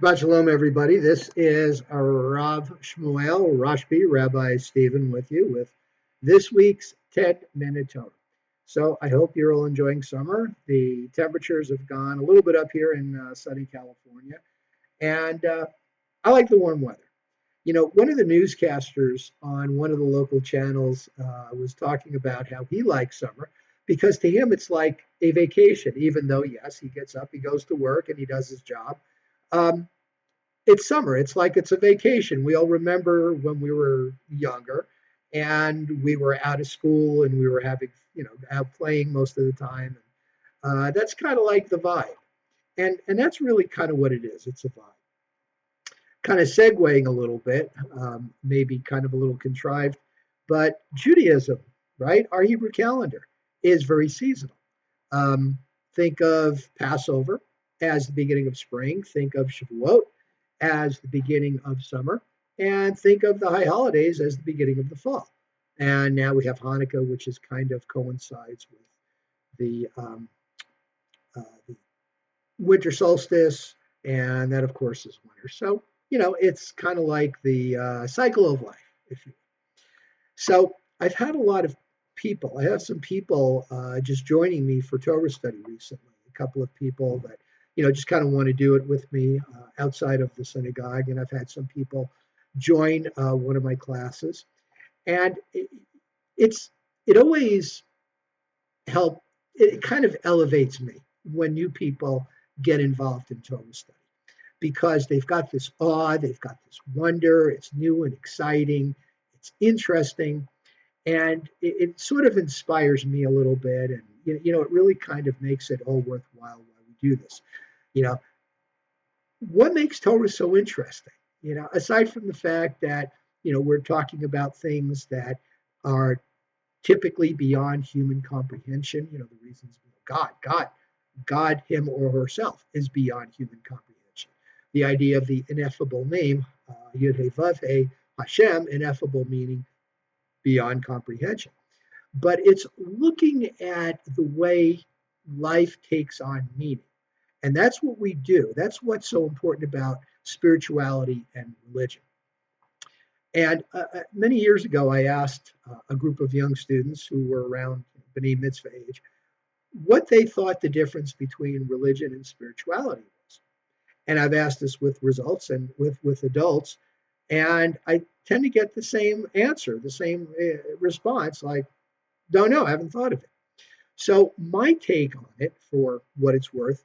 Shabbat Shalom, everybody. This is Rav Shmuel Rashbi, Rabbi Stephen, with you with this week's 10-minute Torah. So I hope you're all enjoying summer. The temperatures have gone a little bit up here in sunny California, and I like the warm weather. You know, one of the newscasters on one of the local channels was talking about how he likes summer because to him it's like a vacation, even though, yes, he gets up, he goes to work, and he does his job. Um, it's summer. It's like it's a vacation. We all remember when we were younger and we were out of school and we were having, out playing most of the time. That's kind of like the vibe. And that's really kind of what it is. It's a vibe. Kind of segueing a little bit, maybe kind of a little contrived, but Judaism, right? Our Hebrew calendar is very seasonal. Um, think of Passover as the beginning of spring. Think of Shavuot as the beginning of summer. And think of the high holidays as the beginning of the fall. And now we have Hanukkah, which is kind of coincides with the winter solstice. And that, of course, is winter. So, it's kind of like the cycle of life, if you will. So I've had a lot of people. I have some people just joining me for Torah study recently. A couple of people that just kind of want to do it with me outside of the synagogue, and I've had some people join one of my classes, and it's it always help. It kind of elevates me when new people get involved in Torah study because they've got this awe, they've got this wonder. It's new and exciting. It's interesting and it sort of inspires me a little bit and it really kind of makes it all worthwhile while we do this. you know what makes Torah so interesting, aside from the fact that we're talking about things that are typically beyond human comprehension. The reasons God, him or herself is beyond human comprehension. The idea of the ineffable name, Yud He Vav He, Hashem, ineffable meaning beyond comprehension. But it's looking at the way life takes on meaning. And that's what we do. That's what's so important about spirituality and religion. And many years ago, I asked a group of young students who were around B'nai Mitzvah age what they thought the difference between religion and spirituality was. And I've asked this with results and with adults, and I tend to get the same answer, the same response, like, don't know, I haven't thought of it. So my take on it, for what it's worth,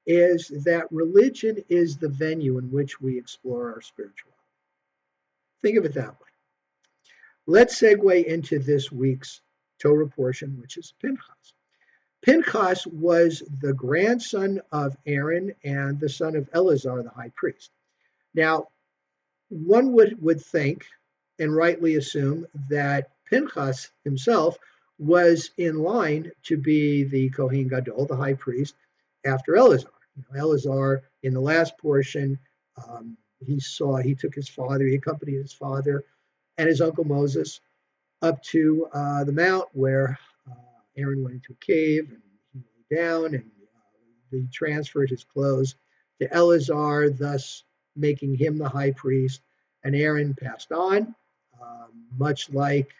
is that religion is the venue in which we explore our spirituality. Think of it that way. Let's segue into this week's Torah portion, which is Pinchas. Pinchas was the grandson of Aaron and the son of Eleazar, the high priest. Now, one would think and rightly assume that Pinchas himself was in line to be the Kohen Gadol, the high priest, after Eleazar. Eleazar, in the last portion, he took his father, he accompanied his father and his uncle Moses up to the mount where Aaron went into a cave and he lay down and he transferred his clothes to Eleazar, thus making him the high priest. And Aaron passed on, much like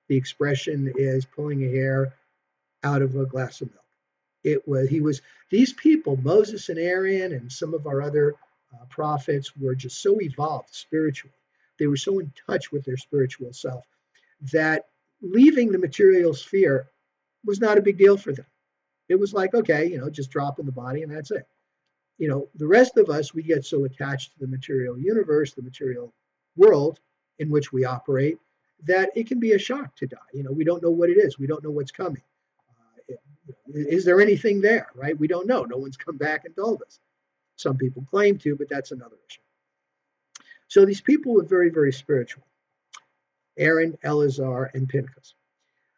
the expression is pulling a hair out of a glass of milk. These people, Moses and Aaron and some of our other prophets, were just so evolved spiritually. They were so in touch with their spiritual self that leaving the material sphere was not a big deal for them. It was like, okay, just drop in the body and that's it. The rest of us, we get so attached to the material universe, the material world in which we operate, that it can be a shock to die. We don't know what it is. We don't know what's coming. Is there anything there, right? We don't know. No one's come back and told us. Some people claim to, but that's another issue. So these people were very, very spiritual. Aaron, Eleazar, and Pinchas.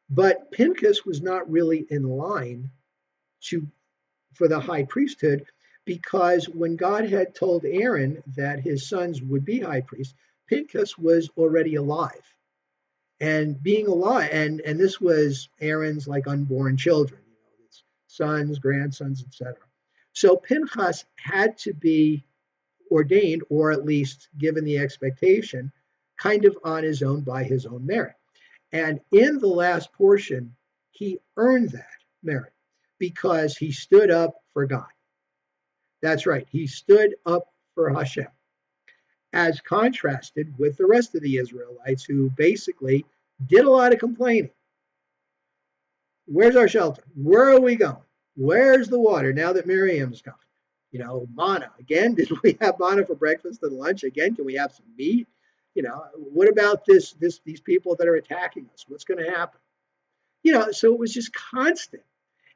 But Pinchas was not really in line for the high priesthood, because when God had told Aaron that his sons would be high priests, Pinchas was already alive. And being alive, and this was Aaron's like unborn children, his sons, grandsons, etc. So Pinchas had to be ordained, or at least given the expectation, kind of on his own by his own merit. And in the last portion, he earned that merit because he stood up for God. That's right, he stood up for Hashem, as contrasted with the rest of the Israelites who basically did a lot of complaining. Where's our shelter? Where are we going? Where's the water now that Miriam's gone? Manna. Again, did we have manna for breakfast and lunch? Again, can we have some meat? What about these people that are attacking us? What's going to happen? So it was just constant.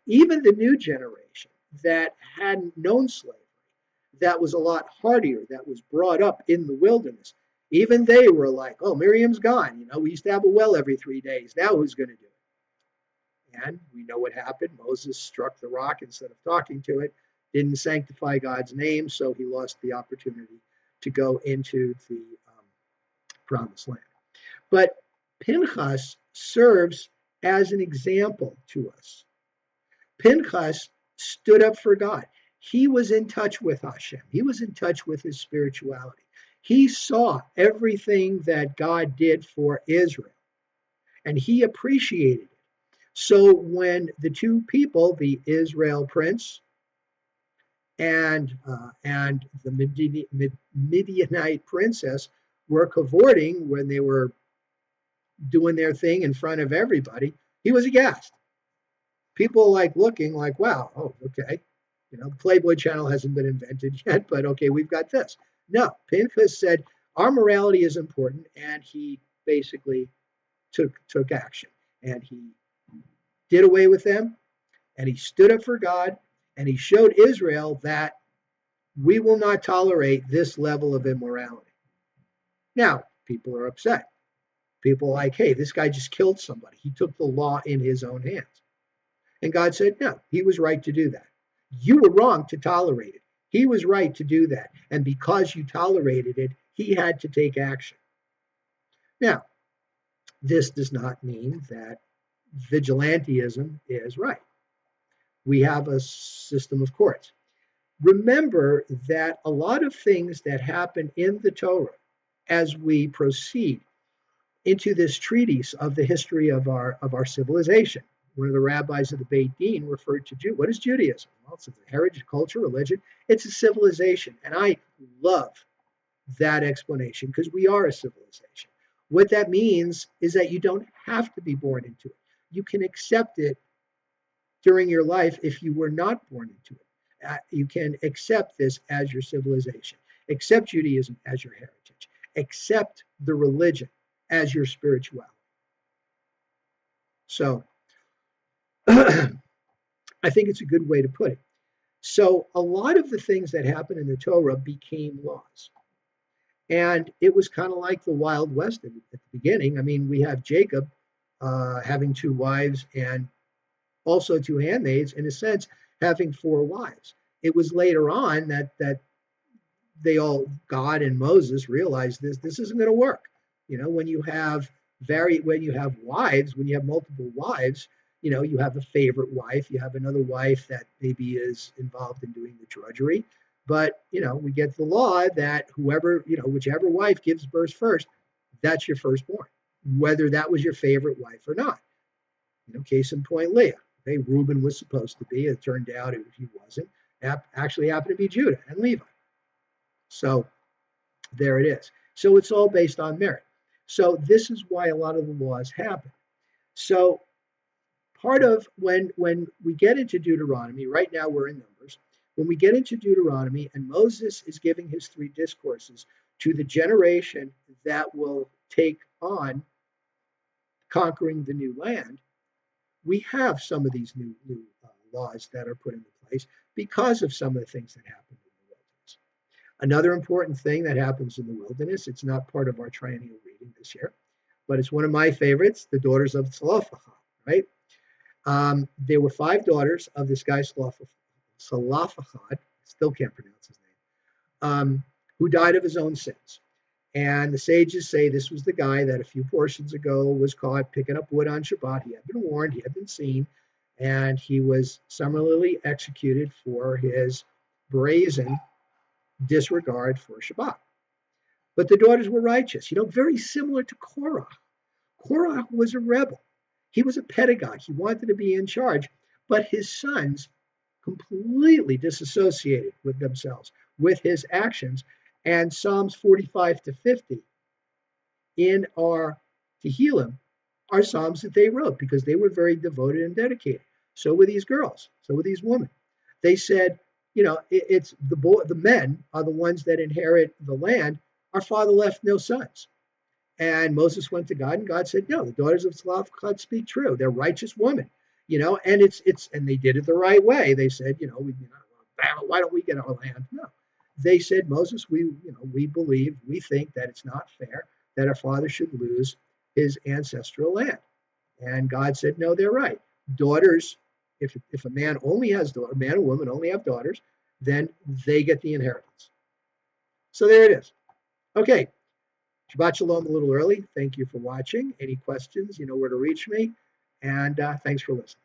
Even the new generation that hadn't known slavery, that was a lot hardier, that was brought up in the wilderness, even they were like, oh, Miriam's gone. We used to have a well every 3 days. Now who's going to do it? And we know what happened. Moses struck the rock instead of talking to it, didn't sanctify God's name, so he lost the opportunity to go into the promised land. But Pinchas serves as an example to us. Pinchas stood up for God. He was in touch with Hashem. He was in touch with his spirituality. He saw everything that God did for Israel, and he appreciated it. So when the two people, the Israel prince and the Midianite princess, were cavorting, when they were doing their thing in front of everybody, he was aghast. People looking like, wow, oh, okay. The Playboy channel hasn't been invented yet, but okay, we've got this. No, Pinchas said, our morality is important, and he basically took action. And he did away with them, and he stood up for God, and he showed Israel that we will not tolerate this level of immorality. Now, people are upset. People are like, hey, this guy just killed somebody. He took the law in his own hands. And God said, no, he was right to do that. You were wrong to tolerate it. He was right to do that. And because you tolerated it, he had to take action. Now, this does not mean that vigilantism is right. We have a system of courts. Remember that a lot of things that happen in the Torah as we proceed into this treatise of the history of our civilization. One of the rabbis of the Beit Din referred to what is Judaism? Well, it's a heritage, culture, religion. It's a civilization. And I love that explanation because we are a civilization. What that means is that you don't have to be born into it. You can accept it during your life if you were not born into it. You can accept this as your civilization. Accept Judaism as your heritage. Accept the religion as your spirituality. So, I think it's a good way to put it. So a lot of the things that happened in the Torah became laws. And it was kind of like the Wild West at the beginning. I mean, we have Jacob having 2 wives and also 2 handmaids, in a sense, having 4 wives. It was later on that they all, God and Moses, realized this isn't going to work. When you have wives, when you have multiple wives, you have a favorite wife, you have another wife that maybe is involved in doing the drudgery. But, we get the law that whichever wife gives birth first, that's your firstborn, whether that was your favorite wife or not. Case in point, Leah. Okay, Reuben was supposed to be. It turned out he wasn't. Actually happened to be Judah and Levi. So there it is. So it's all based on merit. So this is why a lot of the laws happen. So part of when we get into Deuteronomy, right now we're in Numbers, when we get into Deuteronomy and Moses is giving his 3 discourses to the generation that will take on conquering the new land, we have some of these new laws that are put into place because of some of the things that happened in the wilderness. Another important thing that happens in the wilderness, it's not part of our triennial reading this year, but it's one of my favorites, the daughters of Zelophehad, right? There were 5 daughters of this guy Zelophehad, still can't pronounce his name, who died of his own sins. And the sages say this was the guy that a few portions ago was caught picking up wood on Shabbat. He had been warned, he had been seen, and he was summarily executed for his brazen disregard for Shabbat. But the daughters were righteous, very similar to Korah. Korah was a rebel. He was a pedagogue. He wanted to be in charge, but his sons completely disassociated with themselves, with his actions. And Psalms 45 to 50 in our Tehillim are Psalms that they wrote because they were very devoted and dedicated. So were these girls. So were these women. They said, it's the men are the ones that inherit the land. Our father left no sons. And Moses went to God, and God said, "No, the daughters of Tzlaf speak true. They're righteous women, and and they did it the right way. They said, why don't we get our land? No, they said, Moses, we believe, we think that it's not fair that our father should lose his ancestral land. And God said, no, they're right. Daughters, if a man only has daughters, man and woman only have daughters, then they get the inheritance. So there it is. Okay. Shabbat Shalom a little early. Thank you for watching. Any questions, you know where to reach me. And thanks for listening.